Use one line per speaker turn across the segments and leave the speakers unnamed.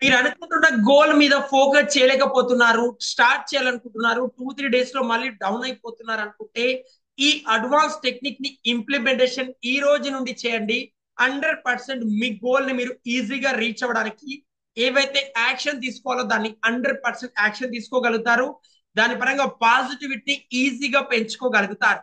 మీరు అనుకుంటున్న గోల్ మీద ఫోకస్ చేయలేకపోతున్నారు, స్టార్ట్ చేయాలనుకుంటున్నారు, 2-3 డేస్ లో మళ్ళీ డౌన్ అయిపోతున్నారు అనుకుంటే ఈ అడ్వాన్స్ టెక్నిక్ ని ఇంప్లిమెంటేషన్ ఈ రోజు నుండి చేయండి. 100% మీ గోల్ ని మీరు ఈజీగా రీచ్ అవ్వడానికి ఏవైతే యాక్షన్ తీసుకోవాలో దాన్ని 100% యాక్షన్ తీసుకోగలుగుతారు. దాని పరంగా పాజిటివిటీ ఈజీగా పెంచుకోగలుగుతారు.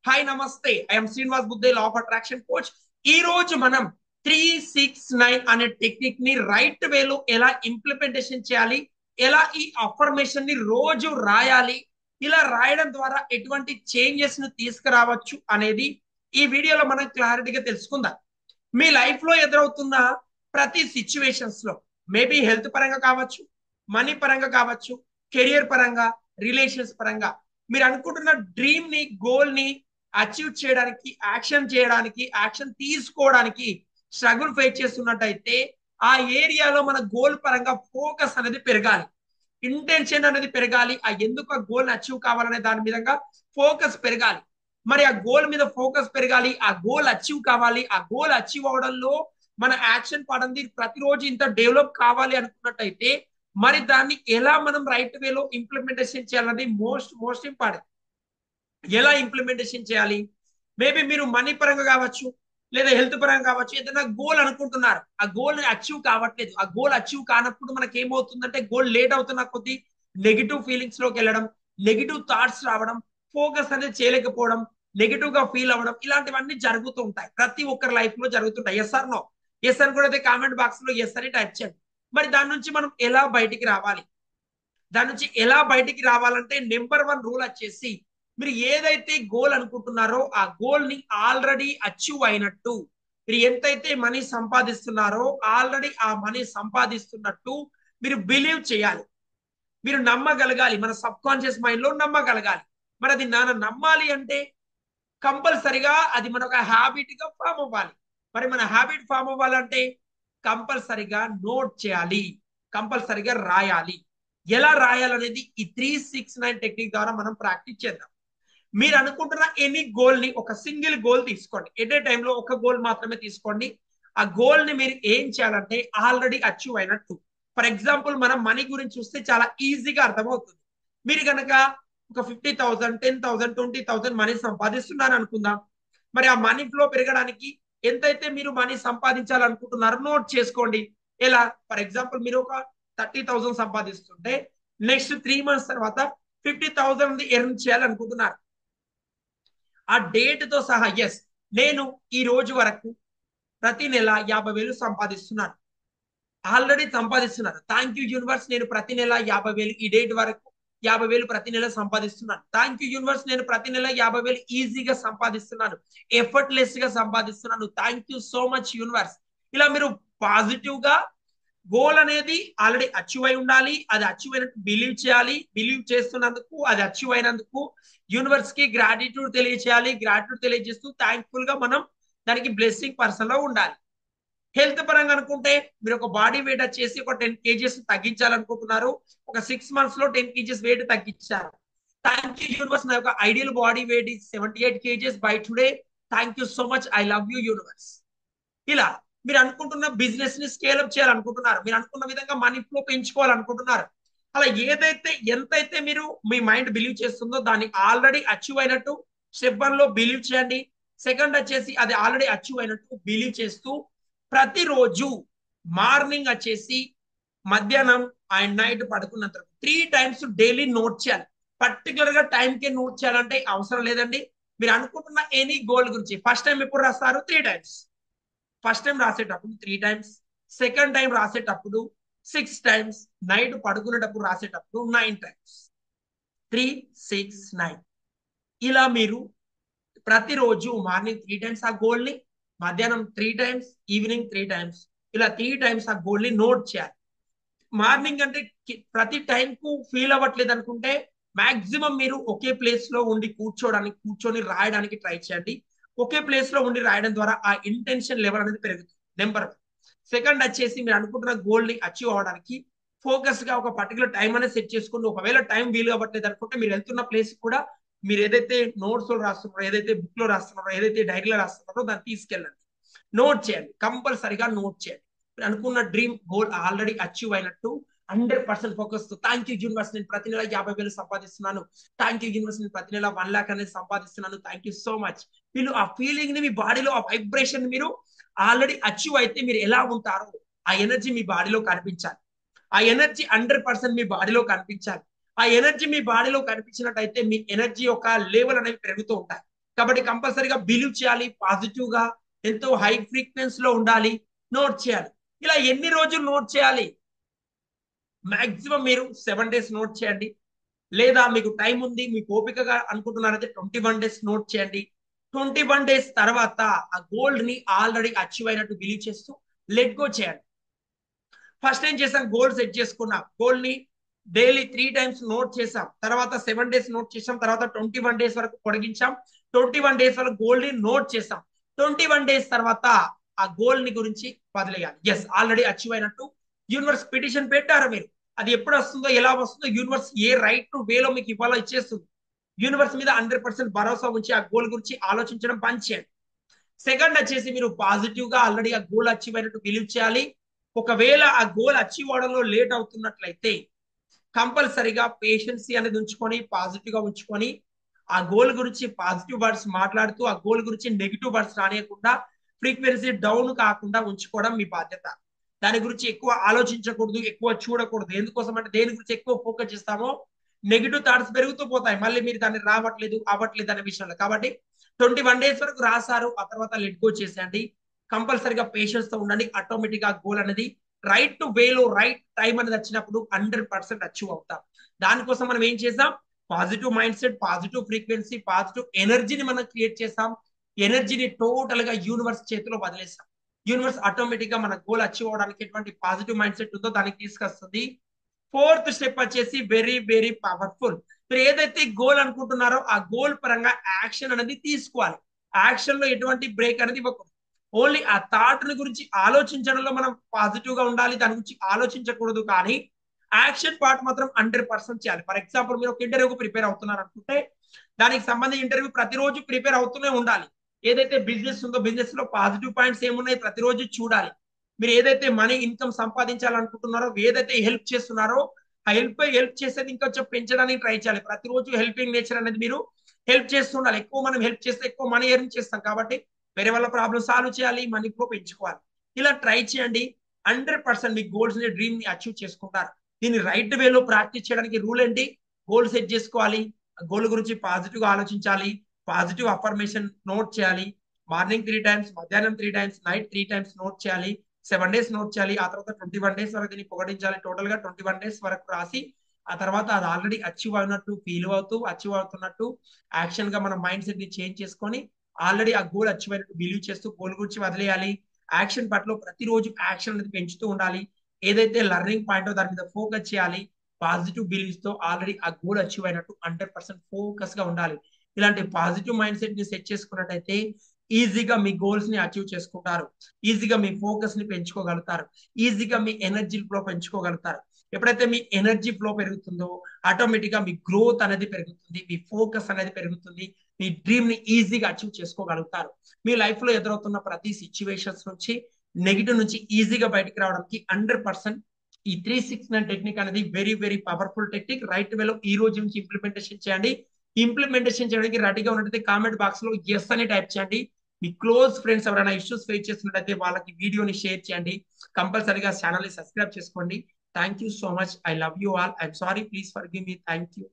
హాయ్ నమస్తే, ఐఎమ్ శ్రీనివాస్ బుద్ధే, లా ఆఫ్ అట్రాక్షన్ కోచ్. ఈ రోజు మనం 369 అనే టెక్నిక్ ని రైట్ వేలో ఎలా ఇంప్లిమెంటేషన్ చేయాలి, ఎలా ఈ అఫర్మేషన్ ని రోజు రాయాలి, ఇలా రాయడం ద్వారా ఎటువంటి చేంజెస్ ను తీసుకురావచ్చు అనేది ఈ వీడియోలో మనం క్లారిటీగా తెలుసుకుందాం. మీ లైఫ్ లో ఎదురవుతున్న ప్రతి సిచ్యువేషన్స్ లో, మేబీ హెల్త్ పరంగా కావచ్చు, మనీ పరంగా కావచ్చు, కెరియర్ పరంగా, రిలేషన్స్ పరంగా, మీరు అనుకుంటున్న డ్రీమ్ ని, గోల్ ని అచీవ్ చేయడానికి, యాక్షన్ తీసుకోవడానికి స్ట్రగుల్ ఫేస్ చేస్తున్నట్టయితే ఆ ఏరియాలో మన గోల్ పరంగా ఫోకస్ అనేది పెరగాలి, ఇంటెన్షన్ అనేది పెరగాలి. ఆ ఎందుకు ఆ గోల్ అచీవ్ కావాలనే దాని మీద ఫోకస్ పెరగాలి. మరి ఆ గోల్ మీద ఫోకస్ పెరగాలి, ఆ గోల్ అచీవ్ కావాలి. ఆ గోల్ అచీవ్ అవడంలో మన యాక్షన్ పడంది ప్రతిరోజు ఇంత డెవలప్ కావాలి అనుకున్నట్టయితే మరి దాన్ని ఎలా మనం రైట్ వేలో ఇంప్లిమెంటేషన్ చేయాలనేది మోస్ట్ మోస్ట్ ఇంపార్టెంట్. ఎలా ఇంప్లిమెంటేషన్ చేయాలి? మేబీ మీరు మనీ పరంగా కావచ్చు, లేదా హెల్త్ పరంగా కావచ్చు, ఏదైనా గోల్ అనుకుంటున్నారు, ఆ గోల్ అచీవ్ కావట్లేదు. ఆ గోల్ అచీవ్ కానప్పుడు మనకి ఏమవుతుందంటే గోల్ లేట్ అవుతున్న కొద్దీ నెగిటివ్ ఫీలింగ్స్ లోకి వెళ్ళడం, నెగిటివ్ థాట్స్ రావడం, ఫోకస్ అనేది చేయలేకపోవడం, నెగిటివ్ గా ఫీల్ అవ్వడం, ఇలాంటివన్నీ జరుగుతూ ఉంటాయి. ప్రతి ఒక్కరి లైఫ్ లో జరుగుతుంటాయి. Yes are no? ఎస్ అని కూడా అయితే కామెంట్ బాక్స్ లో ఎస్ అని టైప్ చేయండి. మరి దాని నుంచి మనం ఎలా బయటికి రావాలి? దాని నుంచి ఎలా బయటికి రావాలంటే నెంబర్ 1 రూల్ వచ్చేసి, మీరు ఏదైతే గోల్ అనుకుంటున్నారో ఆ గోల్ ని ఆల్రెడీ అచీవ్ అయినట్టు, మీరు ఎంతైతే మనీ సంపాదిస్తున్నారో ఆల్రెడీ ఆ మనీ సంపాదిస్తున్నట్టు మీరు బిలీవ్ చేయాలి, మీరు నమ్మగలగాలి. మన సబ్ కాన్షియస్ మైండ్ లో నమ్మగలగాలి. మరి అది నాన్న నమ్మాలి అంటే కంపల్సరిగా అది మన ఒక హ్యాబిట్ గా ఫామ్ అవ్వాలి. మరి మన హ్యాబిట్ ఫామ్ అవ్వాలంటే కంపల్సరిగా నోట్ చేయాలి, కంపల్సరిగా రాయాలి. ఎలా రాయాలనేది ఈ 369 టెక్నిక్ ద్వారా మనం ప్రాక్టీస్ చేద్దాం. మీరు అనుకుంటున్న ఎనీ గోల్ ని, ఒక సింగిల్ గోల్ తీసుకోండి. ఎట్ ఏ టైంలో ఒక గోల్ మాత్రమే తీసుకోండి. ఆ గోల్ ని మీరు ఏం చేయాలంటే ఆల్రెడీ అచీవ్ అయినట్టు. ఫర్ ఎగ్జాంపుల్ మనం మనీ గురించి చూస్తే చాలా ఈజీగా అర్థమవుతుంది. మీరు కనుక ఒక 50,000, 10,000, 20,000 మనీ సంపాదిస్తున్నారు అనుకుందాం. మరి ఆ మనీ ఫ్లో పెరగడానికి ఎంతైతే మీరు మనీ సంపాదించాలనుకుంటున్నారో నోట్ చేసుకోండి. ఎలా? ఫర్ ఎగ్జాంపుల్ మీరు ఒక 30,000 సంపాదిస్తుంటే నెక్స్ట్ 3 మంత్స్ తర్వాత 50,000 ఎర్న్ చేయాలనుకుంటున్నారు. ఆ డేట్ తో సహా, ఎస్ నేను ఈ రోజు వరకు ప్రతి నెల 50,000 సంపాదిస్తున్నాను. ఆల్రెడీ సంపాదిస్తున్నారు. థ్యాంక్ యూ యూనివర్స్, నేను ప్రతి నెల 50,000 ఈ డేట్ వరకు 50,000 ప్రతి నెల సంపాదిస్తున్నాను. థ్యాంక్ యూ యూనివర్స్, నేను ప్రతి నెల 50,000 ఈజీగా సంపాదిస్తున్నాను, ఎఫర్ట్లెస్ గా సంపాదిస్తున్నాను. Thank you so much universe. ఇలా మీరు పాజిటివ్ గా గోల్ అనేది ఆల్రెడీ అచీవ్ అయి ఉండాలి. అది అచీవ్ అయినట్టు బిలీవ్ చేయాలి. బిలీవ్ చేస్తున్నందుకు, అది అచీవ్ అయినందుకు యూనివర్స్ కి గ్రాటిట్యూడ్ తెలియచేయాలి. గ్రాటిట్యూడ్ తెలియజేస్తూ థ్యాంక్ఫుల్ గా మనం దానికి బ్లెస్సింగ్ పర్సన్ లో ఉండాలి. హెల్త్ పరంగా అనుకుంటే మీరు ఒక బాడీ వెయిట్ వచ్చేసి ఒక 10 kgs తగ్గించాలనుకుంటున్నారు. ఒక 6 months లో 10 kgs వెయిట్ తగ్గించారు. థ్యాంక్ యూ యూనివర్స్, నా యొక్క ideal body weight 78 kgs by today. Thank you so much, I love you universe. ఇలా మీరు అనుకుంటున్న బిజినెస్ ని స్కేల్అప్ చేయాలనుకుంటున్నారు, మీరు అనుకున్న విధంగా మనీ ఫ్లో పెంచుకోవాలనుకుంటున్నారు. అలా ఏదైతే ఎంతైతే మీరు మీ మైండ్ బిలీవ్ చేస్తుందో దాన్ని ఆల్రెడీ అచీవ్ అయినట్టు స్టెప్ 1 లో బిలీవ్ చేయండి. సెకండ్ వచ్చేసి అది ఆల్రెడీ అచీవ్ అయినట్టు బిలీవ్ చేస్తూ ప్రతిరోజు మార్నింగ్ వచ్చేసి, మధ్యాహ్నం అండ్ నైట్ పడుకున్న తర్వాత 3 times డైలీ నోట్ చేయాలి. పర్టికులర్ గా టైం కి నోట్ చేయాలంటే అవసరం లేదండి. మీరు అనుకుంటున్న ఎనీ గోల్ గురించి ఫస్ట్ టైం ఎప్పుడు రాస్తారు? 3 times. ఫస్ట్ టైం రాసేటప్పుడు 3 times, సెకండ్ టైం రాసేటప్పుడు 6 times, నైట్ పడుకునేటప్పుడు రాసేటప్పుడు 9 times. 3, 6, 9. ఇలా మీరు ప్రతిరోజు మార్నింగ్ 3 times ఆ గోల్ ని, మధ్యాహ్నం 3 times, ఈవినింగ్ 3 times, ఇలా 3 times ఆ గోల్ ని నోట్ చేయాలి. మార్నింగ్ అంటే ప్రతి టైం కు ఫీల్ అవ్వట్లేదు అనుకుంటే మాక్సిమం మీరు ఒకే ప్లేస్ లో ఉండి కూర్చొని రాయడానికి ట్రై చేయండి. ఒకే ప్లేస్ లో ఉండి రాయడం ద్వారా ఆ ఇంటెన్షన్ లెవెల్ అనేది పెరుగుతుంది. నెంబర్ 1. సెకండ్ వచ్చేసి, మీరు అనుకుంటున్న గోల్ ని అచీవ్ అవడానికి ఫోకస్ గా ఒక పర్టికులర్ టైం అనేది సెట్ చేసుకోండి. ఒకవేళ టైం వీలు అవ్వట్లేదు అనుకుంటే మీరు వెళ్తున్న ప్లేస్ కూడా మీరు ఏదైతే నోట్స్ లో రాస్తున్నారో, ఏదైతే బుక్ లో రాస్తున్నారో, ఏదైతే డైరీలో రాస్తున్నారో దాన్ని తీసుకెళ్ళండి. నోట్ చేయండి, కంపల్సరిగా నోట్ చేయండి. అనుకున్న డ్రీమ్ గోల్ ఆల్రెడీ అచీవ్ అయినట్టు 100% ఫోకస్. థ్యాంక్ యూ యూనివర్స్, నేను ప్రతి నెల 50,000 సంపాదిస్తున్నాను. థ్యాంక్ యూ యూనివర్స్, నేను ప్రతి నెల 1 lakh అనేది సంపాదిస్తున్నాను. Thank you so much. వీళ్ళు ఆ ఫీలింగ్ ని మీ బాడీలో, ఆ వైబ్రేషన్ మీరు ఆల్రెడీ అచీవ్ అయితే మీరు ఎలా ఉంటారో ఆ ఎనర్జీ మీ బాడీలో కనిపించాలి. ఆ ఎనర్జీ 100% మీ బాడీలో కనిపించాలి. ఆ ఎనర్జీ మీ బాడీలో కనిపించినట్టయితే మీ ఎనర్జీ యొక్క లెవెల్ అనేవి పెరుగుతూ ఉంటాయి. కాబట్టి కంపల్సరీగా బిలీవ్ చేయాలి, పాజిటివ్ గా ఎంతో హై ఫ్రీక్వెన్సీలో ఉండాలి, నోట్ చేయాలి. ఇలా ఎన్ని రోజులు నోట్ చేయాలి? మాక్సిమం మీరు 7 days నోట్ చేయండి. లేదా మీకు టైం ఉంది, మీకు ఓపికగా అనుకుంటున్నారైతే 21 days నోట్ చేయండి. 21 days తర్వాత ఆ గోల్డ్ ని ఆల్రెడీ అచీవ్ అయినట్టు బిలీవ్ చేస్తూ లెట్ గో చేయండి. ఫస్ట్ ఏం చేసాం, గోల్ సెట్ చేసుకున్నాం. గోల్ ని డైలీ 3 times నోట్ చేసాం. తర్వాత 7 days నోట్ చేసాం. తర్వాత 21 days వరకు పొడిగించాం. 21 days వరకు గోల్ ని నోట్ చేసాం. 21 days తర్వాత ఆ గోల్ ని గురించి వదిలేయాలి. ఎస్, ఆల్రెడీ అచీవ్ అయినట్టు యూనివర్స్ పిటిషన్ పెట్టారు మీరు. అది ఎప్పుడు వస్తుందో, ఎలా వస్తుందో యూనివర్స్ ఏ రైట్ టు వేలో మీకు ఇవ్వాలో ఇచ్చేస్తుంది. యూనివర్స్ మీద 100% భరోసా ఉంచి ఆ గోల్ గురించి ఆలోచించడం పని చేయండి. సెకండ్ వచ్చేసి మీరు పాజిటివ్ గా ఆల్రెడీ ఆ గోల్ అచీవ్ అయినట్టు బిలీవ్ చేయాలి. ఒకవేళ ఆ గోల్ అచీవ్ అవడంలో లేట్ అవుతున్నట్లయితే కంపల్సరీగా పేషెన్సీ అనేది ఉంచుకొని, పాజిటివ్ గా ఉంచుకొని, ఆ గోల్ గురించి పాజిటివ్ వర్డ్స్ మాట్లాడుతూ ఆ గోల్ గురించి నెగిటివ్ వర్డ్స్ రానియకుండా ఫ్రీక్వెన్సీ డౌన్ కాకుండా ఉంచుకోవడం మీ బాధ్యత. దాని గురించి ఎక్కువ ఆలోచించకూడదు, ఎక్కువ చూడకూడదు. ఎందుకోసం అంటే దేని గురించి ఎక్కువ ఫోకస్ చేస్తామో నెగిటివ్ థాట్స్ పెరుగుతూ పోతాయి. మళ్ళీ మీరు దాన్ని రావట్లేదు, అవ్వట్లేదు అనే విషయంలో. కాబట్టి 21 days వరకు రాసారు, ఆ తర్వాత లెట్ గో చేసేయండి. కంపల్సరీగా పేషెన్స్ తో ఉండండి. ఆటోమేటిక్ గా గోల్ అనేది రైట్ టు వేలో, రైట్ టైం అనేది వచ్చినప్పుడు 100% అచీవ్ అవుతాం. దానికోసం మనం ఏం చేసాం, positive mind set, positive frequency, positive ఎనర్జీని మనం క్రియేట్ చేసాం. ఎనర్జీని టోటల్ గా యూనివర్స్ చేతిలో వదిలేసాం. యూనివర్స్ ఆటోమేటిక్ గా మన గోల్ అచీవ్ అవడానికి ఎటువంటి పాజిటివ్ మైండ్ సెట్ ఉందో దానికి తీసుకొస్తుంది. ఫోర్త్ స్టెప్ వచ్చేసి వెరీ వెరీ పవర్ఫుల్. మీరు ఏదైతే గోల్ అనుకుంటున్నారో ఆ గోల్ పరంగా యాక్షన్ అనేది తీసుకోవాలి. యాక్షన్ లో ఎటువంటి బ్రేక్ అనేది ఇవ్వకూడదు. ఓన్లీ ఆ థాట్ గురించి ఆలోచించడంలో మనం పాజిటివ్ గా ఉండాలి, దాని గురించి ఆలోచించకూడదు. కానీ యాక్షన్ పార్ట్ మాత్రం 100% చేయాలి. ఫర్ ఎగ్జాంపుల్, మీరు ఒక ఇంటర్వ్యూకి ప్రిపేర్ అవుతున్నారు అనుకుంటే దానికి సంబంధించి ఇంటర్వ్యూ ప్రతిరోజు ప్రిపేర్ అవుతూనే ఉండాలి. ఏదైతే బిజినెస్ ఉందో బిజినెస్ లో పాజిటివ్ పాయింట్స్ ఏమున్నాయి ప్రతిరోజు చూడాలి. మీరు ఏదైతే మనీ ఇన్కమ్ సంపాదించాలనుకుంటున్నారో, ఏదైతే హెల్ప్ చేస్తున్నారో ఆ హెల్ప్ చేసేది ఇంకొంచెం పెంచడానికి ట్రై చేయాలి. ప్రతిరోజు హెల్పింగ్ నేచర్ అనేది మీరు హెల్ప్ చేస్తుండాలి. ఎక్కువ మనం హెల్ప్ చేస్తే ఎక్కువ మనీ ఎర్న్ చేస్తాం. కాబట్టి వేరే వాళ్ళ ప్రాబ్లమ్ సాల్వ్ చేయాలి, మనీ ఫ్లో పెంచుకోవాలి. ఇలా ట్రై చేయండి. 100% మీ గోల్స్ ని, డ్రీమ్ ని అచీవ్ చేసుకుంటారు. దీన్ని రైట్ వేలో ప్రాక్టీస్ చేయడానికి రూల్ ఏంటి, గోల్ సెట్ చేసుకోవాలి. గోల్ గురించి పాజిటివ్ గా ఆలోచించాలి. పాజిటివ్ అఫర్మేషన్ నోట్ చేయాలి. మార్నింగ్ 3 times, మధ్యాహ్నం 3 times, నైట్ 3 times నోట్ చేయాలి. 7 days నోట్ చేయాలి. ఆ తర్వాత 21 days వరకు దీన్ని పొగడించాలి. టోటల్ గా 21 days వరకు రాసి ఆ తర్వాత అది ఆల్రెడీ అచీవ్ అయినట్టు ఫీల్ అవుతూ, అచీవ్ అవుతున్నట్టు యాక్షన్ గా మన మైండ్ సెట్ ని చేంజ్ చేసుకొని ఆల్రెడీ ఆ గోల్ అచీవ్ అయినట్టు బిలీవ్ చేస్తూ గోల్ గురించి వదిలేయాలి. యాక్షన్ పట్ల ప్రతిరోజు యాక్షన్ అనేది పెంచుతూ ఉండాలి. ఏదైతే లర్నింగ్ పాయింట్ దాని మీద ఫోకస్ చేయాలి. పాజిటివ్ బిలీవ్స్ తో ఆల్రెడీ ఆ గోల్ అచీవ్ అయినట్టు 100% ఫోకస్ గా ఉండాలి. ఇలాంటి పాజిటివ్ మైండ్ సెట్ ని సెట్ చేసుకున్నట్టయితే ఈజీగా మీ గోల్స్ ని అచీవ్ చేసుకుంటారు. ఈజీగా మీ ఫోకస్ ని పెంచుకోగలుగుతారు. ఈజీగా మీ ఎనర్జీ ఫ్లో పెంచుకోగలుగుతారు. ఎప్పుడైతే మీ ఎనర్జీ ఫ్లో పెరుగుతుందో ఆటోమేటిక్ గా మీ గ్రోత్ అనేది పెరుగుతుంది, మీ ఫోకస్ అనేది పెరుగుతుంది. మీ డ్రీమ్ ని ఈజీగా అచీవ్ చేసుకోగలుగుతారు. మీ లైఫ్ లో ఎదురవుతున్న ప్రతి సిచ్యువేషన్స్ నుంచి, నెగిటివ్ నుంచి ఈజీగా బయటకు రావడానికి 100% ఈ 369 టెక్నిక్ అనేది very very powerful technique. Right వేలో ఈ రోజు నుంచి ఇంప్లిమెంటేషన్ చేయండి. ఇంప్లిమెంటేషన్ చేయడానికి రెడీగా ఉన్నట్టయితే కామెంట్ బాక్స్ లో ఎస్ అని టైప్ చేయండి. మీ క్లోజ్ ఫ్రెండ్స్ ఎవరైనా ఇష్యూస్ ఫేస్ చేస్తున్నట్టయితే వాళ్ళకి వీడియోని షేర్ చేయండి. కంపల్సరీగా ఛానల్ ని సబ్స్క్రైబ్ చేసుకోండి. Thank you so much. I love you all. I'm sorry, please forgive me. Thank you.